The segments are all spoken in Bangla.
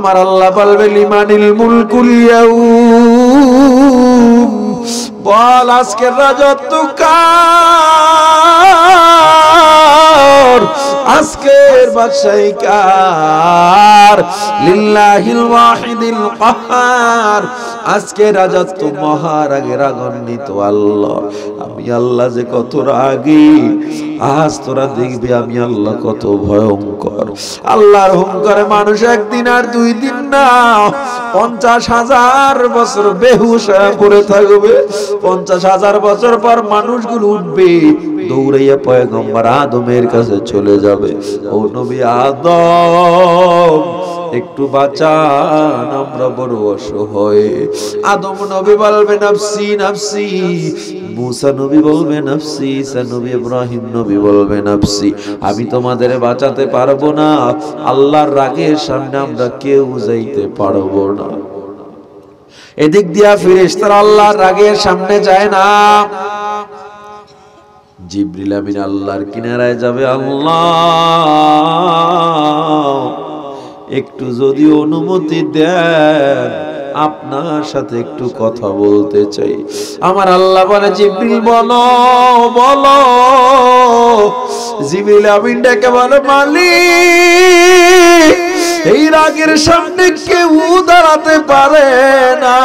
আমার আল্লাহ বলবে লিমানিল মুলকুল ইয়াউম, বল আজকের রাজত্ব কার, আজকের বাদশাহী কার? লিল্লাহিল ওয়াহিদিল কাহ্হার, আজকে রাজত্ব মহারাগেরান্বিত আল্লাহ। আমি আল্লাহ যে কত রাগী, আজ তোরা দেখবি আমি আল্লাহ কত ভয়ঙ্কর। আল্লাহর হুঙ্কারে মানুষ একদিন আর 2 দিন না, 50,000 বছর বেহুশ হয়ে পড়ে থাকবে। 50,000 বছর পর মানুষগুলো উঠবে, দৌড়াইয়া পয়গম্বর আদমের কাছে চলে যাবে। ও নবী আদম, একটু বাঁচান, আমরা বড় অসহায়। আদম নবী বলবে নাফসি নাফসি, মুসা নবী বলবে নাফসি, ঈসা নবী, ইব্রাহিম নবী বলবে নাফসি। আমি তোমাদের বাঁচাতে পারবো না, আল্লাহর রাগের সামনে আমরা কেউ যাইতে পারবো না। এদিক দিয়া ফেরেশতারা আল্লাহর রাগের সামনে যায় না। জিবরিল আমিন আল্লাহর কিনারায় যাবে, আল্লাহ একটু যদি অনুমতি দেন, আপনার সাথে একটু কথা বলতে চাই। আমার আল্লাহ বলে জিবরিল বলো বলো। জিবরিল আমিন ডেকে বলে মালিক, এই রাগের সামনে কেউ দাঁড়াতে পারে না,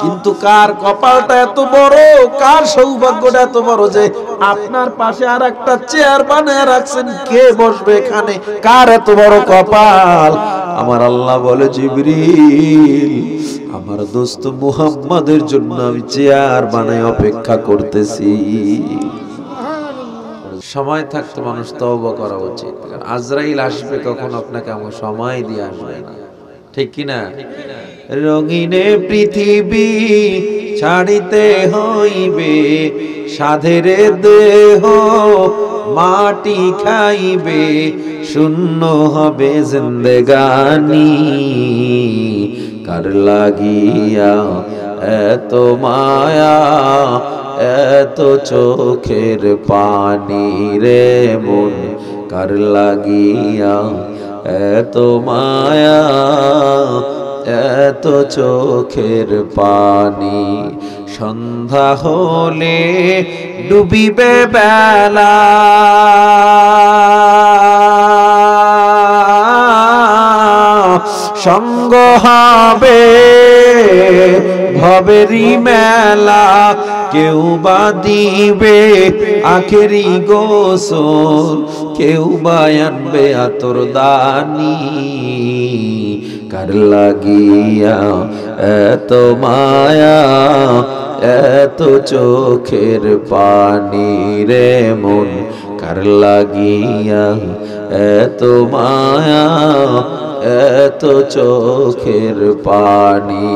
কিন্তু কার কপালটা এত বড়, কার সৌভাগ্যটা এত বড় যে আপনার পাশে আর একটা চেয়ার বানিয়ে রাখছেন, কে বসবে এখানে, কার এত বড় কপাল? আমার আল্লাহ বলে জিবরিল, আমার দোস্ত মুহাম্মাদের জন্য আমি চেয়ার বানাই অপেক্ষা করতেছি। সময় থাকতে মানুষ তওবা করা উচিত, কারণ আজরাইল আসবে কখন আপনাকে এমন সময় দিয়ে আসবে না, ঠিক কি না? রঙিনে পৃথিবী ছাড়িতে হইবে, সাধের দেহ মাটি খাইবে, শূন্য হবে জিন্দেগানি, কার লাগিয়া এত মায়া এত চোখের পানি রে মন, কার লাগিয়া এত মায়া এত চোখের পানি। সন্ধ্যা হলে ডুবিবে বেলা, সঙ্গ হবে ভবেরি মেলা, কেউ বা দিবে আখেরি গোসল, কেউ বা আনবে আতর দানি, কার লাগিয়া এত মায়া এত চোখের পানি রে মন, কার লাগিয়া এত মায়া এত চোখের পানি।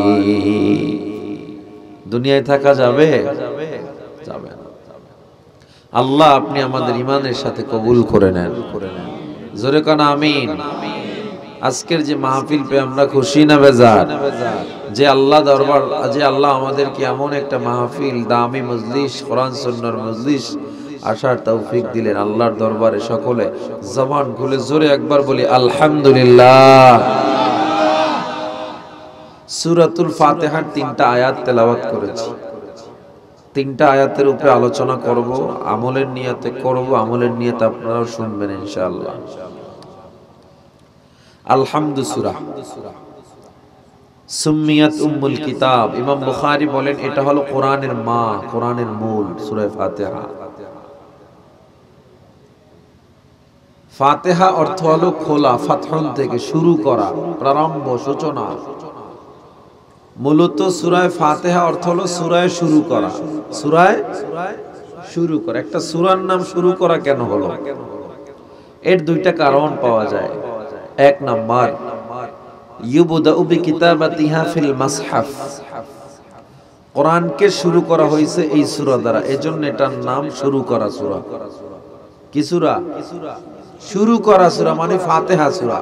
দুনিয়ায় থাকা যাবে? যাবে না। আল্লাহ আপনি আমাদের ইমানের সাথে কবুল করে নেন, জোরে কান আমিন। আজকের যে মাহফিল পে আমরা খুশি না বেজার? যে আল্লাহ দরবার, যে আল্লাহ আমাদেরকে এমন একটা মাহফিল, দামি মজলিস, কোরআন সুন্নাহর মজলিস আসার তৌফিক দিলেন। আল্লাহর দরবারে সকলে জবান খুলে জোরে একবার বলি আলহামদুলিল্লাহ। সূরাতুল ফাতিহার 3টা আয়াত তেলাওয়াত করেছি। 3টা আয়াতের উপরে আলোচনা করব, আমলের নিয়তে করব, আমলের নিয়তে আপনারাও শুনবেন ইনশাআল্লাহ। আলহামদু সূরা সুম্মিয়াত উম্মুল কিতাব। ইমাম বুখারী বলেন এটা হলো কোরআনের মা, কোরআনের মূল সূরা ফাতিহা। ফাতিহা অর্থ হলো খোলা, ফাতহুন থেকে শুরু করা, প্রারম্ভ, সূচনা। মূলত সূরা ফাতিহা অর্থ হলো সূরায় শুরু করা, সূরায় শুরু করা। একটা সূরার নাম শুরু করা কেন হলো? এর 2টা কারণ পাওয়া যায়। 1 নাম্বার, ইউবদাউ বিকিতাবাতিহা ফিল মাসহাফ, কোরআনকে শুরু করা হয়েছে এই সূরা দ্বারা, এজন্য এটার নাম শুরু করা সূরা। কি সূরা? শুরু করা সূরা মানে ফাতিহা সূরা।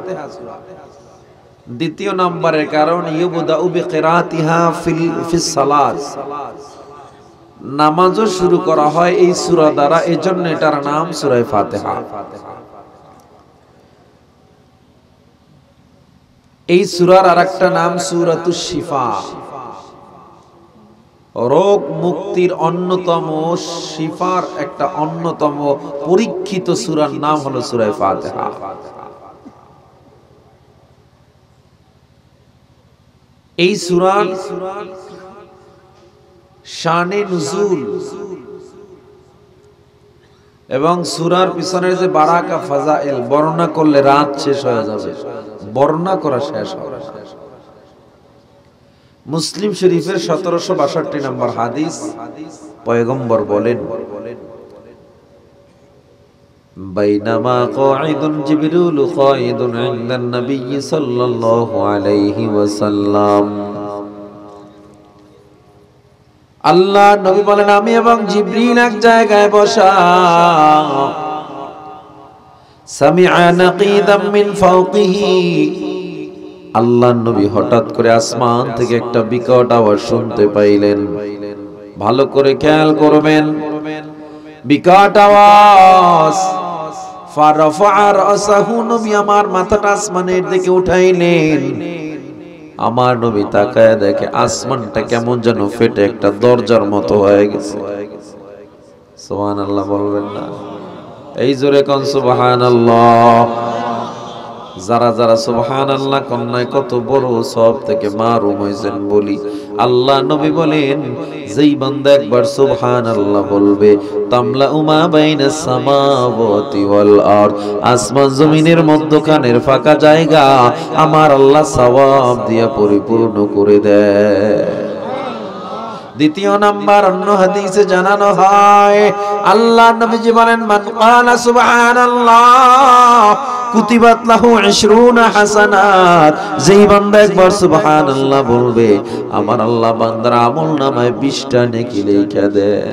2 নম্বরের কারণ, ইউবদাউ বিকিরাতিহা ফিস সালাত, নামাজও শুরু করা হয় এই সূরা দ্বারা, এজন্য এটার নাম সূরা ফাতিহা। এই সূরার আরেকটা নাম সূরাতুশ শিফা। রোগ মুক্তির অন্যতম শিফার একটা অন্যতম পরীক্ষিত সূরার নাম হলো সূরা ফাতিহা। এই সূরার শানে নুজুল এবং সূরার পিছনের যে বারাকা ফাজাইল বর্ণনা করলে রাত শেষ হয়ে যাবে, বর্ণনা করা শেষ হবে না। মুসলিম শরীফের 1762 নম্বর হাদিস, পয়গম্বর বলেন, বাইনামা কাঈদুন জিবরিল কাঈদুন ইনদান নবী সাল্লাল্লাহু আলাইহি ওয়াসাল্লাম। আল্লাহ নবী বলেন, আমি এবং জিবরিল এক জায়গায় বসা, সামিআ নাকীদাম মিন ফাওকিহি, আল্লাহ নবী হঠাৎ করে আসমান থেকে একটা বিকট আওয়াজ শুনতে পাইলেন। ভালো করে খেয়াল করবেন, বিকট আওয়াজ। ফারাফা রাসাহু, নবী আমার মাথাটা আসমানের দিকে উঠাইলেন। আমার নবী তাকায় দেখে আসমানটা কেমন যেন ফেটে একটা দরজার মতো হয়ে গেছে। সুবহানাল্লাহ বলবেন না? এই জোরে কোন সুবহানাল্লাহ। যারা যারা সুবহানাল্লাহ কন্যায় কত বড় সব থেকে মারুম হইছেন বলি। আল্লাহ নবী বলেন, যেই বান্দা একবার সুবহানাল্লাহ বলবে, তামলা উমা বাইনাস সামাওয়াতি ওয়াল আরদ, আসমান জমিনের মধ্যখানের ফাঁকা জায়গা আমার আল্লাহ সওয়াব দিয়া পরিপূর্ণ করে দেয়। দ্বিতীয় নাম্বার, অন্য হাদিসে জানানো হয়, আল্লাহ নবীজি বলেন, মান ক্বালা সুবহানাল্লাহ কুতিবাত লাহু 20 হাসানাত, যেই বান্দা একবার সুবহানাল্লাহ বলবে, আমার আল্লাহ বান্দার আমলনামায় 20টা নেকি লিখে দেয়।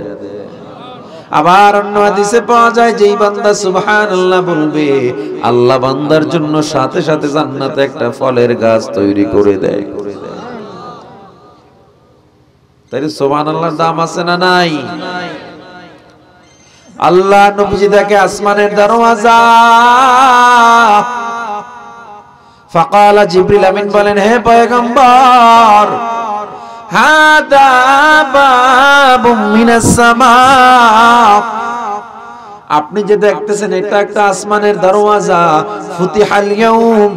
আবার অন্য হাদিসে পাওয়া যায়, যেই বান্দা সুবহানাল্লাহ বলবে, আল্লাহ বান্দার জন্য সাথে সাথে জান্নাতে একটা ফলের গাছ তৈরি করে দেয়। তাইলে সুবহানাল্লাহর দাম আছে না নাই? আল্লাহ নবীজি দেখে আসমানের দরওয়াজা। ফাকালা জিবরিল আমিন বলেন, হে পয়গম্বর, হাদা বাবুম মিনাস সামা, আপনি যে দেখতেছেন এটা একটা আসমানের দরওয়াজা। ফুতিহাল ইয়াউম,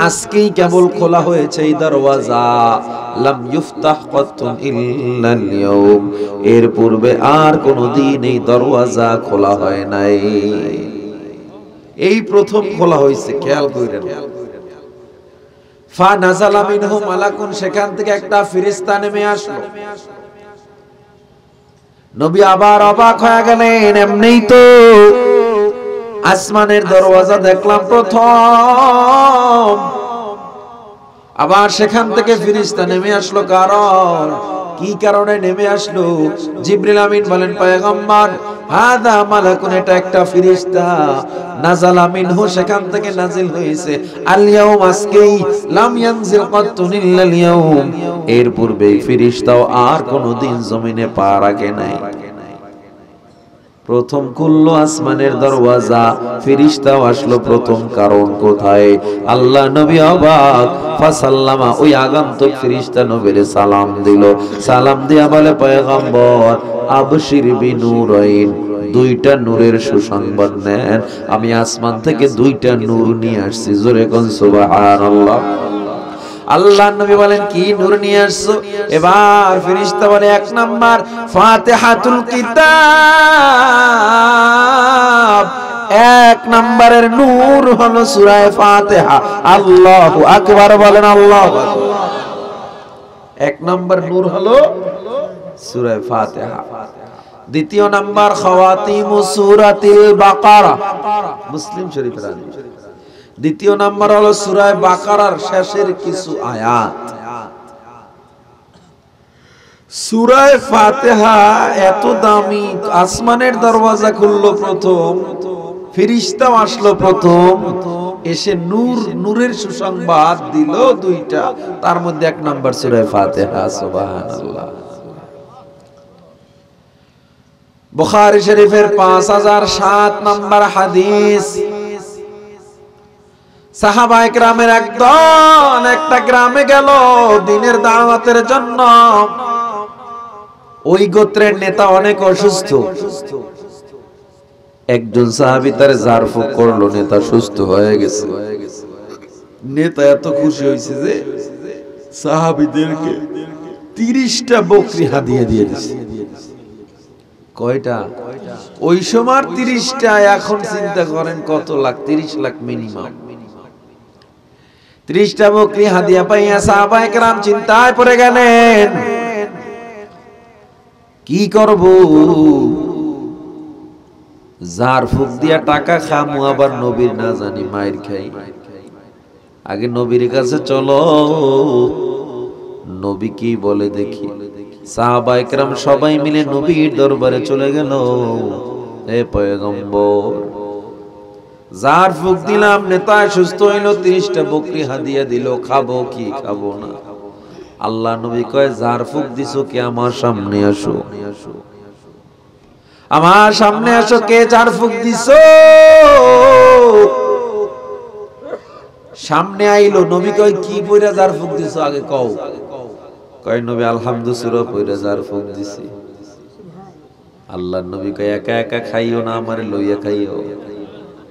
আজকেই কেবল খোলা হয়েছে এই দরওয়াজা। লাম ইফতাহ কাতুন ইল্লাল ইয়াউম, এর পূর্বে আর কোনদিন এই দরওয়াজা খোলা হয় নাই, এই প্রথম খোলা হয়েছে। খেয়াল কইরেন, ফা নাযালা মিনহু মালাকুন, সেখান থেকে একটা ফেরেশতা নেমে আসলো। নবী আবার অবাক হয়ে গেলেন, এমনিই তো আসমানের দরওয়াজা দেখলাম প্রথম, আবার সেখান থেকে ফেরেশতা নেমে আসলো। কারণ কি কারণে নেমে আসলো? জিবরিল আমিন বলেন, পয়গম্বর, হাদা মালাকুন, এটা একটা ফেরেশতা, নাযালা মিনহু, সেখান থেকে নাজিল হয়েছে, আল ইয়াউম, আজকেই, লাম ইয়ানজিল কাতুন ইল্লাল ইয়াউম, এর পূর্বে ফেরেশতাও আর কোনদিন জমিনে পা রাখে নাই। প্রথম খুললো আসমানের দরওয়াজা, ফেরেশতাও আসলো প্রথম। কারণ কোথায়? আল্লাহ নবী অবাক। ফাসাল্লামা, ওই আগন্তুক ফেরেশতা নবীরে সালাম দিল। সালাম দিয়া বলে, পয়গম্বর, আবশির বিনুরাইন, 2টা নূরের সুসংবাদ নেন, আমি আসমান থেকে 2টা নূর নিয়ে আসছি। জোরে কোন সুবহানাল্লাহ। আল্লাহ নবী বলেন, কি নূর নিয়ে আসছো? এবার ফেরেশতা বলে, 1 নাম্বার ফাতিহাতুল কিতাব, 1 নাম্বারের নূর হলো সূরা ফাতিহা। আল্লাহু আকবার বলেন, আল্লাহু আকবার। 1 নাম্বার নূর হলো সূরা ফাতিহা। দ্বিতীয় নাম্বার খাওয়াতিমু সূরাতিল বাকারা, মুসলিম শরীফের হাদিস। দ্বিতীয় নাম্বার হলো সূরা বাকারার শেষের কিছু আয়াত। সূরা ফাতিহা এত দামি, আসমানের দরওয়াজা খুললো প্রথম, ফেরেশতা আসলো প্রথম, এসে নূরের সুসংবাদ দিল 2টা, তার মধ্যে 1 নাম্বার সূরা ফাতিহা। সুবহানাল্লাহ। বুখারী শরীফের 5007 নাম্বার হাদিস, সাহাবায়ে কেরামের একদল একটা গ্রামে গেল দ্বীনের দাওয়াতের জন্য। ওই গোত্রের নেতা অনেক অসুস্থ। একজন সাহাবী তার জারফুক করলো, নেতা সুস্থ হয়ে গেছে। নেতা এত খুশি হয়েছে যে সাহাবীদেরকে 30টা বকরি হাদিয়া দিয়ে দিয়েছে। কয়টা? ওই সময় 30টা, এখন চিন্তা করেন কত লাখ, 30 লাখ মিনিমাম। 30টা বকরি হাদিয়া পাইয়া সাহাবায়ে কেরাম চিন্তায় পড়ে গেলেন, কি করব? জার ফুক দিয়া টাকা খামু, আবার নবীর না জানি মায়ের খাই। আগে নবীর কাছে চলো, নবী কি বলে দেখি। সাহাবায়ে কেরাম সবাই মিলে নবীর দরবারে চলে গেল। হে পয়গম্বর, জার ফুক দিলাম, নেতা সুস্থ হইল, 30টা বকরি হাদিয়া দিল, খাবো কি খাবো না? আল্লাহ নবী কয়, জার ফুক দিছো কে? আমার সামনে আসো, আমার সামনে আসো, কে জার ফুক দিছো? সামনে আইলো। নবী কয়, কি পয়রা জার ফুক দিছো আগে কও। কয় নবী, আলহামদুলিল্লাহ সূরা পয়রা জার ফুক দিছি। আল্লাহর নবী কয়, একা একা খাইও না, আমারে লইয়া খাইও।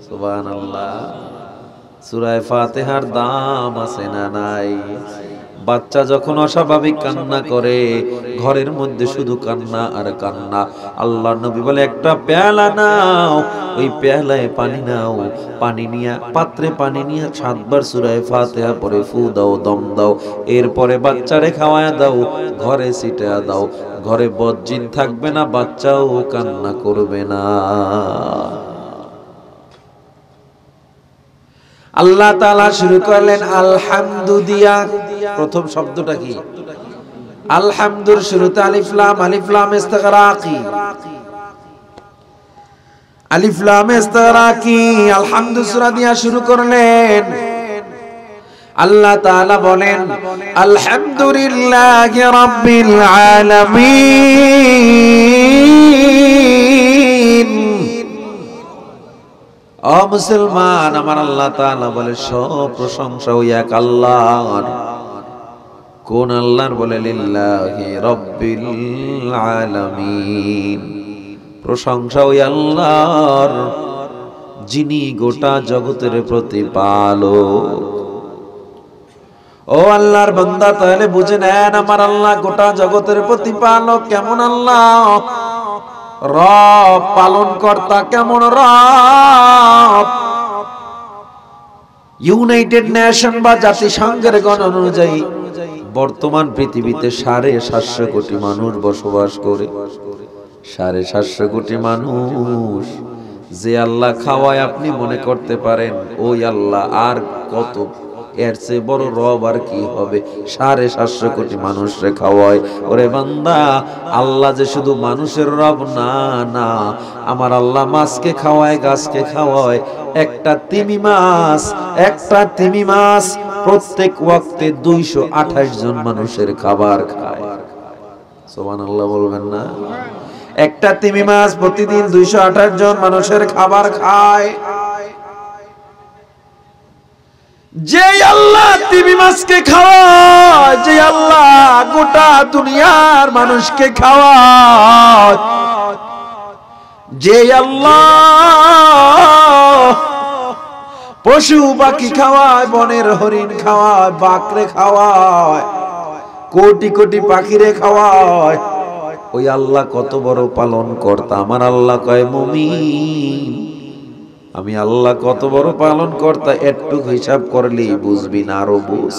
সুবহানাল্লাহ। সূরা ফাতিহার দাম আছে না নাই? বাচ্চা যখন অস্বাভাবিক কান্না করে, ঘরের মধ্যে শুধু কান্না আর কান্না। আল্লাহর নবী বলে, একটা পেয়ালা নাও, ওই পেয়ালায় পানি নাও, পানি নিয়া পাত্রে পানি নিয়া 7 বার সূরা ফাতিহা পড়ে ফু দাও, দম দাও, এরপরে বাচ্চারে খাওয়ায়া দাও, ঘরে ছিটায়া দাও। ঘরে বজ্জিন থাকবে না, বাচ্চাও কান্না করবে না। আল্লাহ তাআলা শুরু করলেন আলহামদু দিয়া। প্রথম শব্দটা কি? আলহামদুর শুরুতে আলিফ লাম, আলিফ লাম ইস্তিগরাকি, আলিফ লাম ইস্তিগরাকি। আলহামদু সূরা দিয়া শুরু করলেন। আল্লাহ তাআলা বলেন, আলহামদুলিল্লাহি রাব্বিল আলামিন। ও মুসলমান, আমার আল্লাহ তাআলা বলে, সব প্রশংসা ওই এক আল্লাহর। কোন আল্লাহর? বলে লিল্লাহি রাব্বিল আলামিন। প্রশংসা ওই আল্লাহর যিনি গোটা জগতের প্রতিপালক। ও আল্লাহর বান্দা, তাহলে বুঝে নেন, আমার আল্লাহ গোটা জগতের প্রতিপালক। কেমন আল্লাহ? রব, পালন কর্তা। কেমন রব? ইউনাইটেড নেশন বা জাতিসংঘের গণনা অনুযায়ী বর্তমান পৃথিবীতে 750 কোটি মানুষ বসবাস করে। 750 কোটি মানুষ যে আল্লাহ খাওয়ায়, আপনি মনে করতে পারেন ওই আল্লাহ আর কত, এর চেয়ে বড় রব আর কি হবে? 750 কোটি মানুষরে খাওয়ায়। ওরে বান্দা, আল্লাহ যে শুধু মানুষের রব না, না, আমার আল্লাহ মাছকে খাওয়ায়, গাছকে খাওয়ায়। একটা তিমি মাছ প্রত্যেক ওয়াক্তে 228 জন মানুষের খাবার খায়। সুবহানাল্লাহ বলবেন না? একটা তিমি মাছ প্রতিদিন 228 জন মানুষের খাবার খায়। যে আল্লাহ তিমি মাছকে খাওয়ায়, যে আল্লাহ গোটা দুনিয়ার মানুষকে খাওয়ায়, যে আল্লাহ পশু পাখি খাওয়ায়, বনের হরিণ খাওয়ায়, বাকরে খাওয়ায়, কোটি কোটি পাখিরে খাওয়ায়, ওই আল্লাহ কত বড় পালন কর্তা। আমার আল্লাহ কয়, মুমিন, আমি আল্লাহ কত বড় পালন কর্তা, একটু হিসাব করলেই বুঝবি না, আরো বুঝ।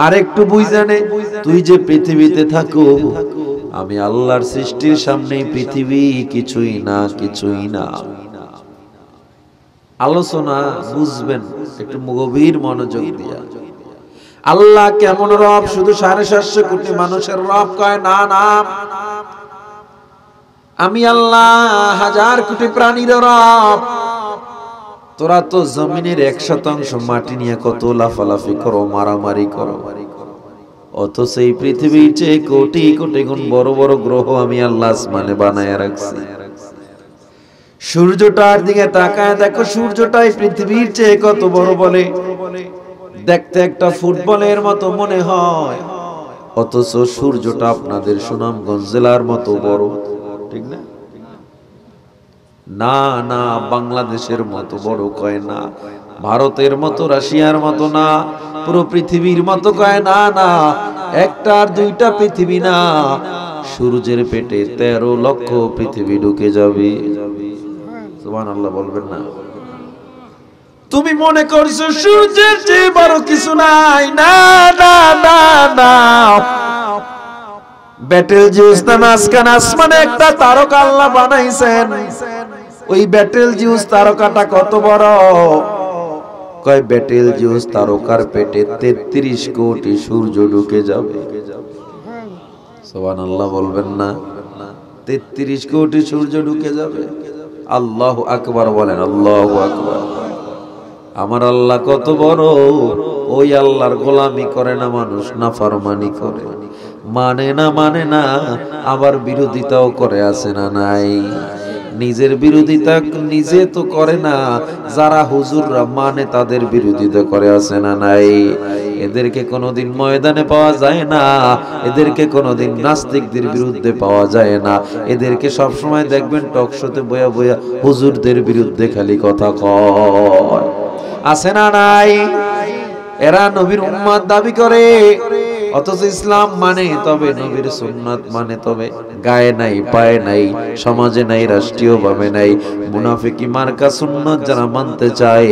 আর একটু বুঝা নে, তুই যে পৃথিবীতে থাকো, আমি আল্লাহর সৃষ্টির সামনে পৃথিবী কিছুই না, কিছুই না। আলোচনা বুঝবেন একটু গভীর মনোযোগ দিয়া। আল্লাহ কেমন রব? শুধু 750 কোটি মানুষের রব কয় না, না, আমি আল্লাহ 1000 কোটি প্রাণীর রব। তোরা তো জমিনের 1% মাটি নিয়ে কত লাফালাফি করো, মারামারি করো, অথচ এই পৃথিবীর চেয়ে কোটি কোটি গুণ বড় বড় গ্রহ আমি আল্লাহ আসমানে বানায় রাখছি। সূর্যটার দিকে তাকায় দেখো, সূর্যটাই পৃথিবীর চেয়ে কত বড় বলে। দেখতে একটা ফুটবলের মতো মনে হয়, অথচ সূর্যটা আপনাদের সুনামগঞ্জ জেলার মতো বড়, ঠিক না? না না, বাংলাদেশের মতো বড় কয় না, ভারতের মতো, রাশিয়ার মতো না, পুরো পৃথিবীর মতো কয় না। না, একটা আর দুইটা পৃথিবী না, সূর্যের পেটে 13 লক্ষ পৃথিবী ঢুকে যাবে। সুবহানাল্লাহ বলবেন না? তুমি মনে করছো সূর্যের চেয়ে বড় কিছু নাই? না না না না, ব্যাটেল জিউস নামে আজকাল আসমানে একটা তারকা আল্লাহ বানাইছেন। ওই ব্যাটেল জিউস তারকাটা কত বড়? কয় ব্যাটেল জিউস তারকার পেটে 33 কোটি সূর্য ঢুকে যাবে। সুবহানাল্লাহ বলবেন না? 33 কোটি সূর্য ঢুকে যাবে। আল্লাহু আকবার বলেন, আল্লাহু আকবার। আমার আল্লাহ কত বড়! ওই আল্লাহর গোলামি করে না মানুষ, নাফরমানি করে, মানে না, আবার বিরোধিতাও করে, আছে না নাই? নিজের বিরোধিতা নিজে তো করে না, যারা হুজুররা মানে তাদের বিরোধিতা করে, আছে না নাই? এদেরকে কোনোদিন ময়দানে পাওয়া যায় না, এদেরকে কোনোদিন নাস্তিকদের বিরুদ্ধে পাওয়া যায় না, এদেরকে সবসময় দেখবেন টকশোতে বয়া বয়া হুজুরদের বিরুদ্ধে খালি কথা কয়, আছে না নাই? এরা নবীর উম্মত দাবি করে, অথচ ইসলাম মানে, তবে নবীর সুন্নাত মানে, তবে গায়ে নাই, পায়ে নাই, সমাজে নাই, রাষ্ট্রীয়ভাবে নাই। মুনাফিকি মার্কা সুন্নাত যারা মানতে চায়,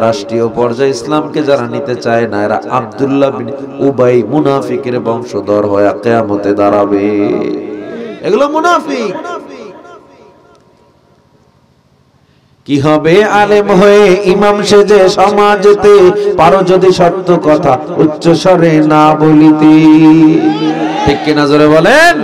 রাষ্ট্রীয় পর্যায়ে ইসলামকে যারা নিতে চায় না, এরা আব্দুল্লাহ বিন উবাই মুনাফিকের বংশধর হয়ে কিয়ামতে দাঁড়াবে। এগুলো মুনাফিক। কি হবে আলেম হয়ে ইমাম সেজে সমাজেতে, পারো যদি সত্য কথা উচ্চ স্বরে না বলিতে? ঠিক কি না, জোরে বলেন?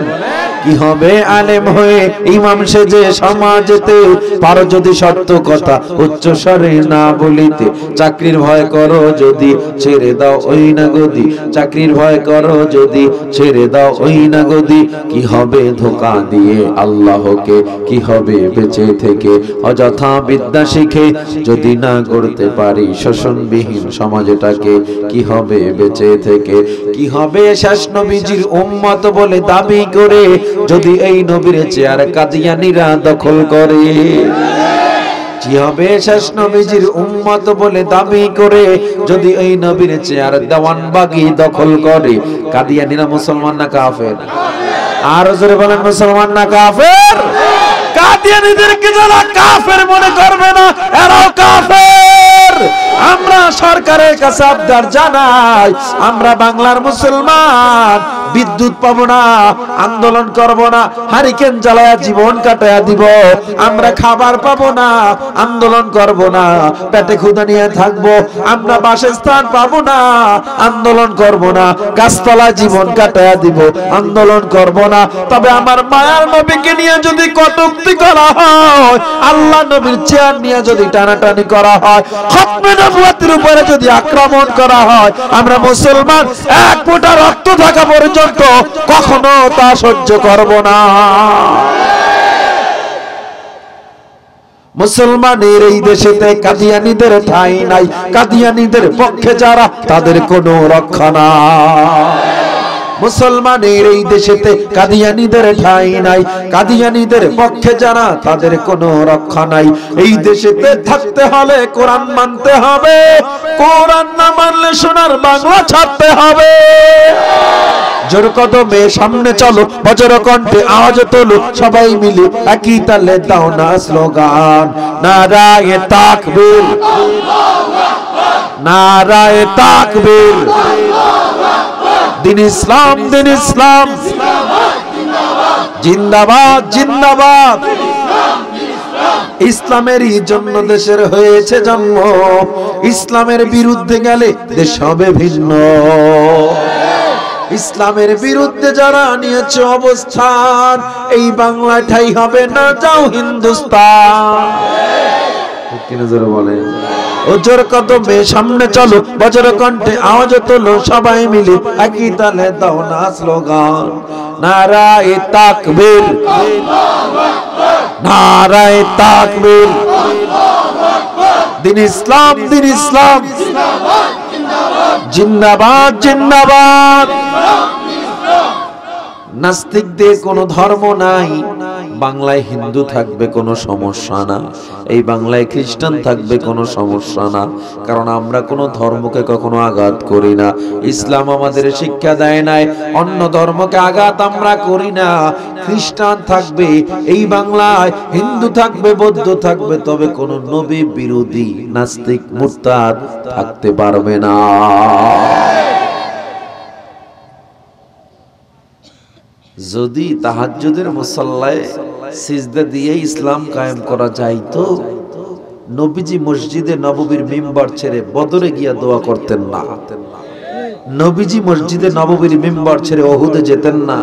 কি হবে আলেম হয়ে ইমাম সেজে সমাজেতে, পারো যদি সত্য কথা উচ্চ স্বরে না বলিতে? চাকরির ভয় করো যদি ছেড়ে দাও ওই না গদি, চাকরির ভয় করো যদি ছেড়ে দাও ওই না গদি। কি হবে ধোঁকা দিয়ে আল্লাহকে, কি হবে বেঁচে থেকে অযথা বিদ্যা শিখে, যদি না করতে পারি শোষণবিহীন সমাজটাকে? কি হবে বেঁচে থেকে? কি হবে শেষ নবীজির উম্মত বলে দাবি করে, যদি এই নবীর চেয়ার কাদিয়ানীরা দখল করে? কি হবে শেষ নবীজির উম্মত বলে দাবি করে, যদি এই নবীর চেয়ার দেওয়ানবাগী দখল করে? কাদিয়ানীরা মুসলমান না কাফের? আর জোরে বলেন, মুসলমান না কাফের? কাদিয়ানীদেরকে যারা কাফের মনে করবে না, এরাও কাফের। আমরা সরকারের কাছে আবদার জানাই, আমরা বাংলার মুসলমান বিদ্যুৎ পাবো না, আন্দোলন করব না, হারিকেন জ্বালায়া জীবন কাটায়া দিব। আমরা খাবার পাবো না, আন্দোলন করব না, পেটে ক্ষুধা নিয়ে থাকবো। আমরা বাসস্থান পাবো না, আন্দোলন করব না, গাছতলায় জীবন কাটায়া দিব, আন্দোলন করব না। তবে আমার মায়ার নবীকে নিয়ে যদি কটূক্তি করা হয়, আল্লাহ নবীর চেয়ার নিয়ে যদি টানাটানি করা হয়, খতমে নবুয়তের উপরে যদি আক্রমণ করা হয়, আমরা মুসলমান এক ফোঁটা রক্ত থাকা পর্যন্ত কখনো তা সহ্য করব না। মুসলমানের এই দেশেতে কাদিয়ানীদের ঠাঁই নাই, কাদিয়ানীদের পক্ষে যারা তাদের কোনো রক্ষা নাই। মুসলমানের এই দেশেতে কাদিয়ানীদের ঠাঁই নাই, কাদিয়ানীদের পক্ষে যারা তাদের কোনো রক্ষা নাই। এই দেশেতে থাকতে হলে কোরআন মানতে হবে, কোরআন না মানলে সোনার বাংলা ছাড়তে হবে। জোর কদমে সামনে চলো, বজ্র কণ্ঠে আওয়াজ তোলো, সবাই মিলে একই তালে দাও না স্লোগান, নারায়ে তাকবীর, নারায়ে তাকবীর। দিন ইসলাম, দিন ইসলাম, জিন্দাবাদ, জিন্দাবাদ। ইসলামেরই জন্য দেশের হয়েছে জন্ম, ইসলামের বিরুদ্ধে গেলে দেশ হবে ভিন্ন। ইসলামের বিরুদ্ধে যারা নিয়েছে অবস্থান, এই বাংলায় ঠাঁই হবে না, যাও হিন্দুস্তান। ঠিক কিনা জোরে বলেন? ওজোর কদমে সামনে চলো, বজ্র কণ্ঠে আওয়াজ তোলো, সবাই মিলে একই তালে দাও না স্লোগান, নারায়ে তাকবীর, নারায়ে তাকবীর, দিন ইসলাম, দিন ইসলাম, জিন্দাবাদ জিন্দাবাদ। নাস্তিকদের কোনো ধর্ম নাই, বাংলায় হিন্দু থাকবে কোনো সমস্যা না, এই বাংলায় খ্রিস্টান থাকবে কোনো সমস্যা না, কারণ আমরা কোনো ধর্মকে কখনো আঘাত করি না। ইসলাম আমাদের শিক্ষা দেয় নাই অন্য ধর্মকে আঘাত আমরা করি না। খ্রিস্টান থাকবে এই বাংলায়, হিন্দু থাকবে, বৌদ্ধ থাকবে, তবে কোনো নবী বিরোধী নাস্তিক মুরতাদ থাকতে পারবে না। যদি তাহাজ্জুদের মুসাল্লায় সিজদা দিয়ে ইসলাম কায়েম করা যাইতো, নবীজি মসজিদে নববীর মিম্বার ছেড়ে বদরে গিয়া দোয়া করতেন না, নবীজি মসজিদে নববীর মিম্বার ছেড়ে ওহুদে যেতেন না,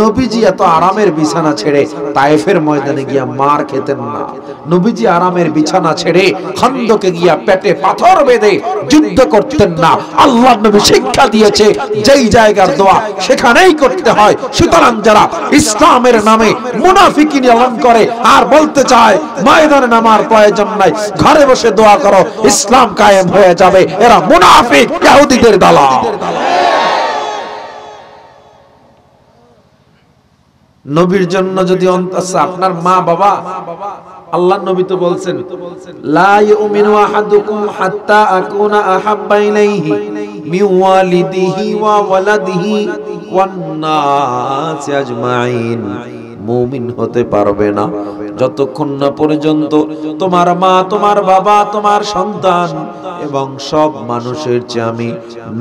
নবীজি এত আরামের বিছানা ছেড়ে তায়েফের ময়দানে গিয়া মার খেতেন না, নবীজি আরামের বিছানা ছেড়ে খন্দকে গিয়া পেটে পাথর বেঁধে যুদ্ধ করতেন না। আল্লাহর নবী শিক্ষা দিয়েছে যেই জায়গার দোয়া সেখানেই করতে হয়। সুতরাং যারা ইসলামের নামে মুনাফিকিনী লালন করে আর বলতে চায় ময়দানে নামার প্রয়োজন নাই, ঘরে বসে দোয়া করো, ইসলাম কায়েম হয়ে যাবে, এরা মুনাফিক, ইহুদিদের দালাল। নবীর জন্য যদি আপনার মা বাবা, আল্লাহর নবী তো বলছেন লা ইউমিনু আহাদুকুম হাত্তা আকুনা আহাব্বা ইলাইহি মিন ওয়ালিদিহি ওয়া ওয়ালাদিহি ওয়ান নাস আজমাইন, মুমিন হতে পারবে না যতক্ষণ না পর্যন্ত তোমার মা, তোমার বাবা, তোমার সন্তান এবং সব মানুষের চেয়ে আমি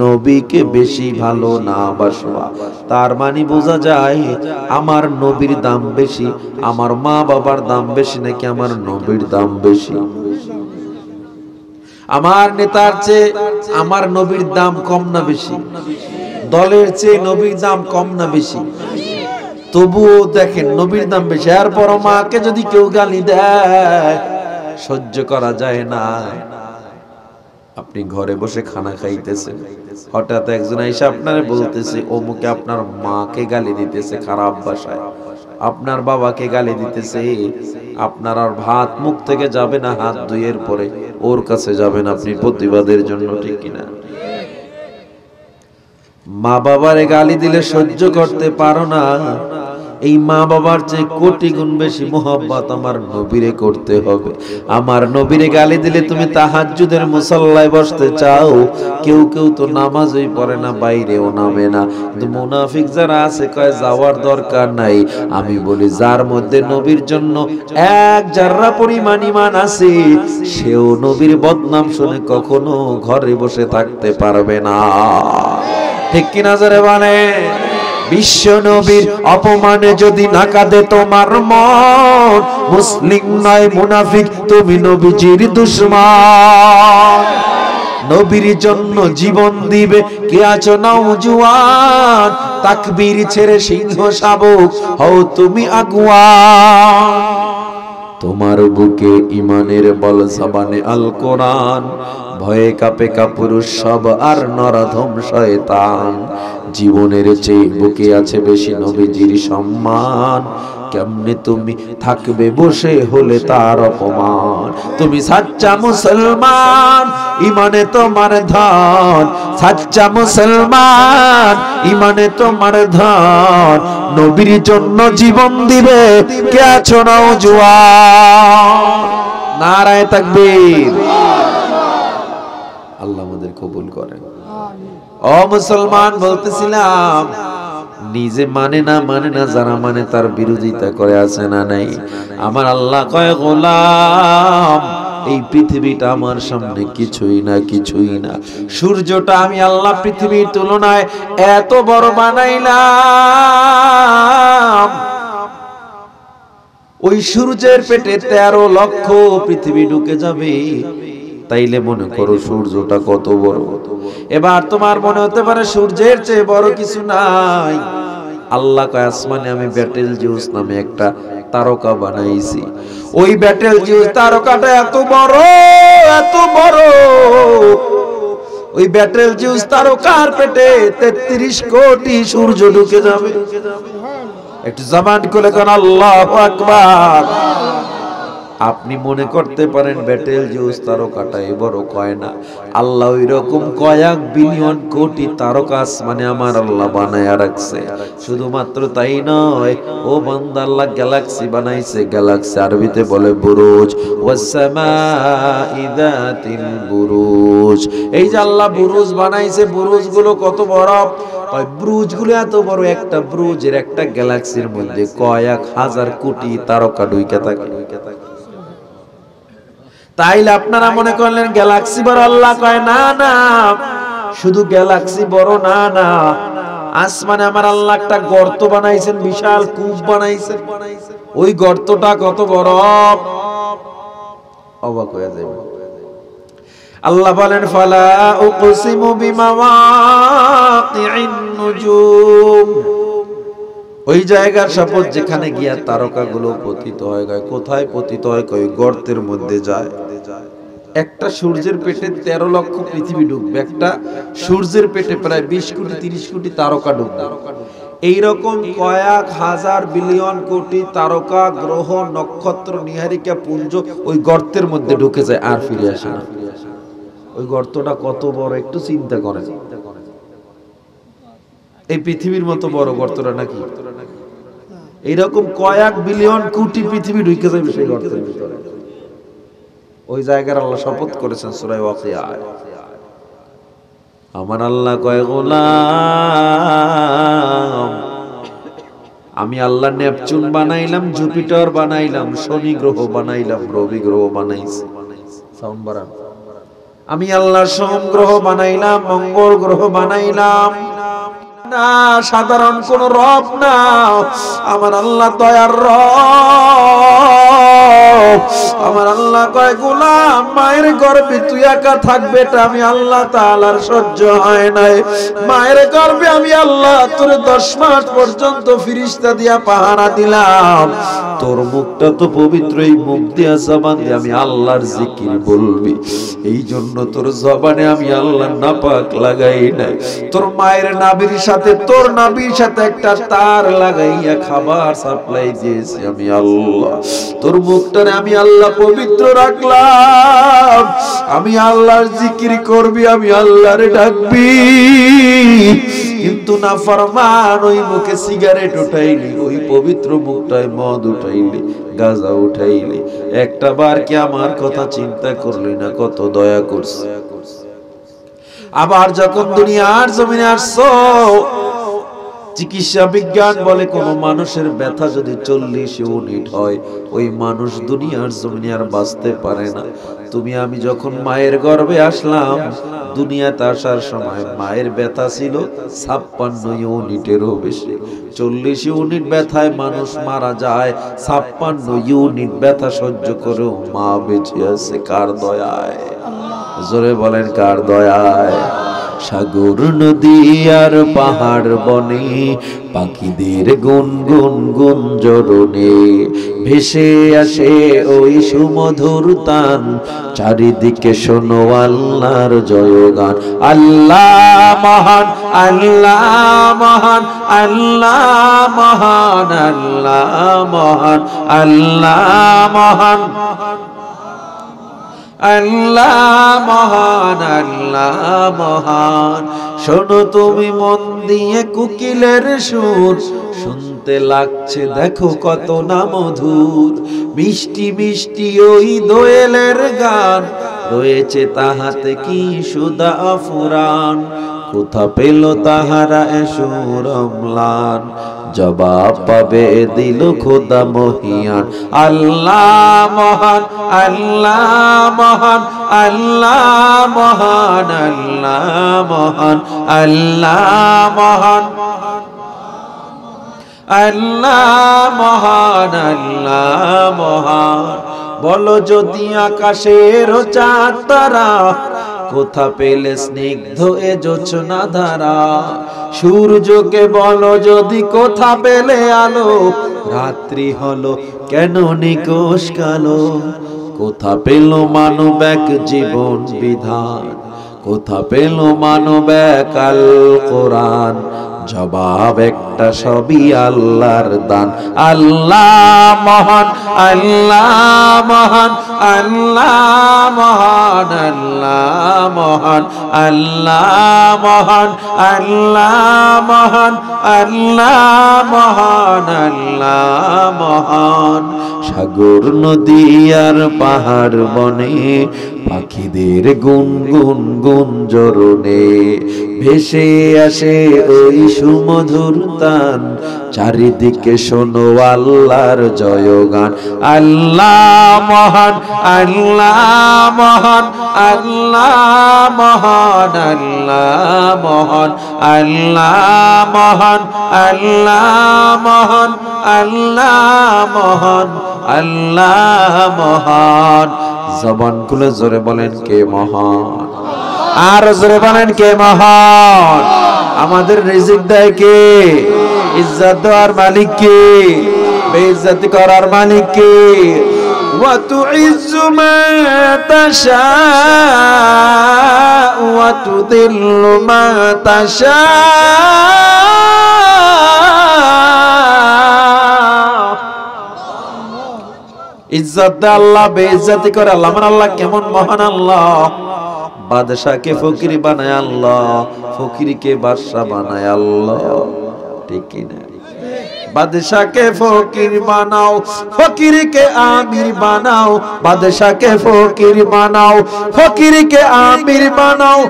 নবীকে বেশি ভালো না বাসবা। তার মানে বোঝা যায় আমার নবীর দাম বেশি, আমার মা বাবার দাম বেশি নাকি আমার নবীর দাম বেশি? আমার নেতার চেয়ে আমার নবীর দাম কম না বেশি? দলের চেয়ে নবীর দাম কম না বেশি? তবুও দেখেন নবীর দাম বেশি, এরপর মাকে যদি কেউ গালি দেয় সহ্য করা যায় না। আপনি ঘরে বসে খানা খাইতেছেন, হঠাৎ একজন এসে আপনারে বলতেছে অমুকে আপনার মাকে গালি দিতেছে খারাপ ভাষায়, আপনার বাবাকে গালি দিতেছে, আপনার আর ভাত মুখ থেকে যাবে না, হাত ধুইয়ের পরে ওর কাছে যাবেন আপনি প্রতিবাদের জন্য, ঠিক কিনা? মা বাবারে গালি দিলে সহ্য করতে পারো না, এই মা বাবার চেয়ে কোটি গুণ বেশি মোহাব্বত আমার নবীরে করতে হবে। আমার নবীরে গালি দিলে তুমি তাহাজ্জুদের মুসাল্লায় বসতে চাও, কেউ কেউ তো নামাজই পড়ে না, বাইরেও নামে না, কিন্তু মুনাফিক যারা আছে কয় যাওয়ার দরকার নাই। আমি বলি যার মধ্যে নবীর জন্য এক জাররা পরিমাণ ঈমান আছে, সেও নবীর বদনাম শুনে কখনো ঘরে বসে থাকতে পারবে না, ঠিক কিনা জোরে বলে? বিশ্ব নবীর অপমানে যদি না কাঁদে তোমার মন, মুসলিম নয় মুনাফিক, তুমি নবীজির দুশমন। নবীর জন্য জীবন দিবে কে আছো নওজোয়ান, তাকবীর ছেড়ে সিংহ শাবক হও তুমি আগুয়ান। তোমার বুকে ইমানের বল জবানে আল কোরআন, ভয়ে কাঁপে কাপুরুষ সব আর নরধম শয়তান। জীবনের চেয়ে বুকে আছে বেশি নবীজির সম্মান, কেমনে তুমি থাকবে বসে হলে তার অপমান। তুমি সাচ্চা মুসলমান, ইমানে তোমার ধন, সাচ্চা মুসলমান, ইমানে তোমার ধন। নবীর জন্য জীবন দিবে কে আছো নওজোয়ান? নারায়ে তাকবীর। আল্লাহ আমাদের কবুল করেন। ও মুসলমান, বলতেছিলাম নিজে মানে না যারা মানে তার বিরোধিতা করে, আছে না নাই? আমার আল্লাহ কয় গোলাম এই পৃথিবীটা আমার সামনে কিছুই না। সূর্যটা আমি আল্লাহ পৃথিবীর তুলনায় এত বড় বানাইলাম, ওই সূর্যের পেটে 13 লক্ষ পৃথিবী ঢুকে যাবে। তাইলে মনে করো সূর্যটা কত বড়। এবার তোমার মনে হতে পারে সূর্যের চেয়ে বড় কিছু নাই। আল্লাহ কয় আসমানে আমি ব্যাটেল জিউস নামে একটা তারকা বানাইছি, ওই ব্যাটেল জিউস তারকাটা এত বড় এত বড়, ওই ব্যাটেল জিউস তারকার পেটে 33 কোটি সূর্য ঢুকে যাবে। একটু জবান খুলে কোন আল্লাহু আকবার। আপনি মনে করতে পারেন ব্যাটেল জিউস তারকাটা বড়, কয় না। আল্লাহ ওই রকম কয়েক বিলিয়ন কোটি তারকা আসমানে আমার আল্লাহ বানায়া রাখছে। শুধুমাত্র তাই নয়, ও বান্দা, আল্লাহ গ্যালাক্সি বানাইছে। গ্যালাক্সি আরবিতে বলে বুরুজ। ওয়াসসামাই যাতিল বুরুজ। এই যে আল্লাহ বুরুজ বানাইছে, বুরুজগুলো কত বড়! ওই ব্রুজগুলো এত বড়, একটা ব্রুজের একটা গ্যালাক্সির মধ্যে কয়েক হাজার কোটি তারকা ঢুকে থাকে। তাইলে আপনারা মনে করলেন গ্যালাক্সি বড়, আল্লাহ কয় না না, শুধু গ্যালাক্সি বড় না না, আসমানে আমার আল্লাহ একটা গর্ত বানাইছেন, বিশাল কূপ বানাইছেন। ওই গর্তটা কত বড়, অবাক হয়ে যাবে। আল্লাহ বলেন ফালা উকসিমু বিমাওয়াকিন নুজুম। ওই জায়গার শপথ যেখানে গিয়া তারকাগুলো পতিত হয়। কোথায় পতিত হয়? কই গর্তের মধ্যে যায়। একটা সূর্যের পেটে 13 লক্ষ পৃথিবী ডুববে, একটা সূর্যের পেটে প্রায় 20 কোটি 30 কোটি তারকা ডুববে। এইরকম কয়েক হাজার বিলিয়ন কোটি তারকা, গ্রহ, নক্ষত্র, নীহারিকা পুঞ্জ ওই গর্তের মধ্যে ঢুকে যায় আর ফিরে আসে না। ওই গর্তটা কত বড় একটু চিন্তা করেন। এই পৃথিবীর মতো বড় গর্তটা নাকি? এইরকম কয়েক বিলিয়ন কোটি পৃথিবী ঢুকে যাবে সেই গর্তের ভিতরে। ওই জায়গার আল্লাহ শপথ করেছেন সূরা ওয়াকিয়া। আমার আল্লাহ কয় গোলাম, আমি আল্লাহ নেপচুন বানাইলাম, জুপিটার বানাইলাম, শনি গ্রহ বানাইলাম, রবি গ্রহ বানাইছি। সাউন্ড বাড়ান। আমি আল্লাহ সোম গ্রহ বানাইলাম, মঙ্গল গ্রহ বানাইলাম। না সাধারণ কোন রব না, আমার আল্লাহ দয়ার রব। আমার আল্লাহ কয় গোলাম, মায়ের গর্ভে তুই একা থাকবে, এটা আমি আল্লাহ তাআলার সহ্য হয় নাই। মায়ের গর্ভে আমি আল্লাহ তোর 10 মাস পর্যন্ত ফেরেশতা দিয়া পাহারা দিলাম। তোর মুখটা তো পবিত্র, এই মুখ দিয়া জবান দিয়ে আমি আল্লাহর জিকির বলবি। এই জন্য তোর জবানে আমি আল্লাহর নাপাক লাগাই নাই। তোর মায়ের নাভির সাথে, তোর নাভির সাথে একটা তার লাগাইয়া খাবার সাপ্লাই দিয়েছি আমি আল্লাহ। তোর মুখটারে আমি আল্লাহ পবিত্র রাখলাম। আমি আল্লাহর জিকির করবি, আমি আল্লাহরে ডাকবি। কিন্তু না ফরমান, ওই মুখে সিগারেট উঠাইলি, ওই পবিত্র মুখটায় মদ উঠাইলি, গাঁজা উঠাইলি। একটা বার কি আমার কথা চিন্তা করলি না? কত দয়া করছে। আবার যখন দুনিয়ার জমিনে আসছো, চিকিৎসা বিজ্ঞান বলে কোন মানুষের ব্যথা যদি 40 ইউনিট হয়, ওই মানুষ দুনিয়ার জমিনে আর বাঁচতে পারে না। তুমি আমি যখন মায়ের গর্ভে আসলাম, দুনিয়াতে আসার সময় মায়ের ব্যথা ছিল 56 ইউনিটেরও বেশি। 40 ইউনিট ব্যথায় মানুষ মারা যায়, 56 ইউনিট ব্যথা সহ্য করেও মা বেঁচে আছে। কার দয়ায়? জোরে বলেন কার দয়ায়? সাগর নদী আর পাহাড় বনে, পাখিদের গুনগুন গুঞ্জরণে ভেসে আসে ওই সুমধুর তান। চারিদিকে শোনো আল্লাহর জয়গান। আল্লাহ মহান, আল্লাহ মহান, আল্লাহ মহান, আল্লাহ মহান, আল্লাহ মহান, আল্লাহ মহান, আল্লাহ মহান। শোনো তুমি মন দিয়ে কোকিলের সুর, শুনতে লাগছে দেখো কত না মধুর। মিষ্টি মিষ্টি ওই দোয়েলের গান, রয়েছে তাহাতে কি সুধা ফুরান। কোথা পেল তাহারা এসুর অম্লান, জবাব পাবে দিল খোদা মহিয়ান। আল্লাহ মহান, আল্লাহ মহান, আল্লাহ মহান, আল্লাহ মহান, আল্লাহ মহান, আল্লাহ মহান, আল্লাহ মহান। বলো যদি আকাশের চাঁদ তারা, কোথা পেলে স্নিগ্ধ এ জোছনা ধারা। সূর্যকে বলো যদি কোথা পেলে আলো, রাত্রি হলো কেন নিকোষ কালো। কোথা পেল মানব এক জীবন বিধান, কোথা পেল মানব এক আল কোরআন, জবাব একটা সবই আল্লাহর দান। আল্লাহ মহান, আল্লাহ মহান, আল্লাহ মহান, আল্লাহ মহান, আল্লাহ মহান, আল্লাহ মহান, আল্লাহ মহান, আল্লাহ মহান। সাগর নদী আর পাহাড় বনে পাখিদের গুনগুন গুঞ্জরণে ভেসে আসে ওই সুমধুর তান, চারিদিকে শোনো আল্লাহর জয়গান। আল্লাহ মহান, আল্লাহ মহান, আল্লাহ মহান, আল্লাহ মহান, আল্লাহ মহান, আল্লাহ মহান, আল্লাহ মহান, আল্লাহ মহান। জবান খুলে জোরে বলেন কে মহান, আর জোরে বলেন কে মহান। আমাদের রিজিক দেয় কে, ইজ্জত দেওয়ার মালিক কে, বেইজ্জতি করার মালিক কে। ওয়া তুইজ্জু মান তাশা ওয়া তুদিল্লু মান তাশা, ইজ্জত দেয় আল্লাহ, বেইজ্জতি করে আল্লাহ। আমার আল্লাহ কেমন মহান আল্লাহ। বাদশাকে ফকির বানায় আল্লাহ, ফকিরকে বাদশা বানায় আল্লাহ, ঠিক কি না? বাদশাকে ফকির বানাও, ফকিরকে আমির বানাও, বাদশাকে ফকির বানাও, ফকিরকে আমির বানাও।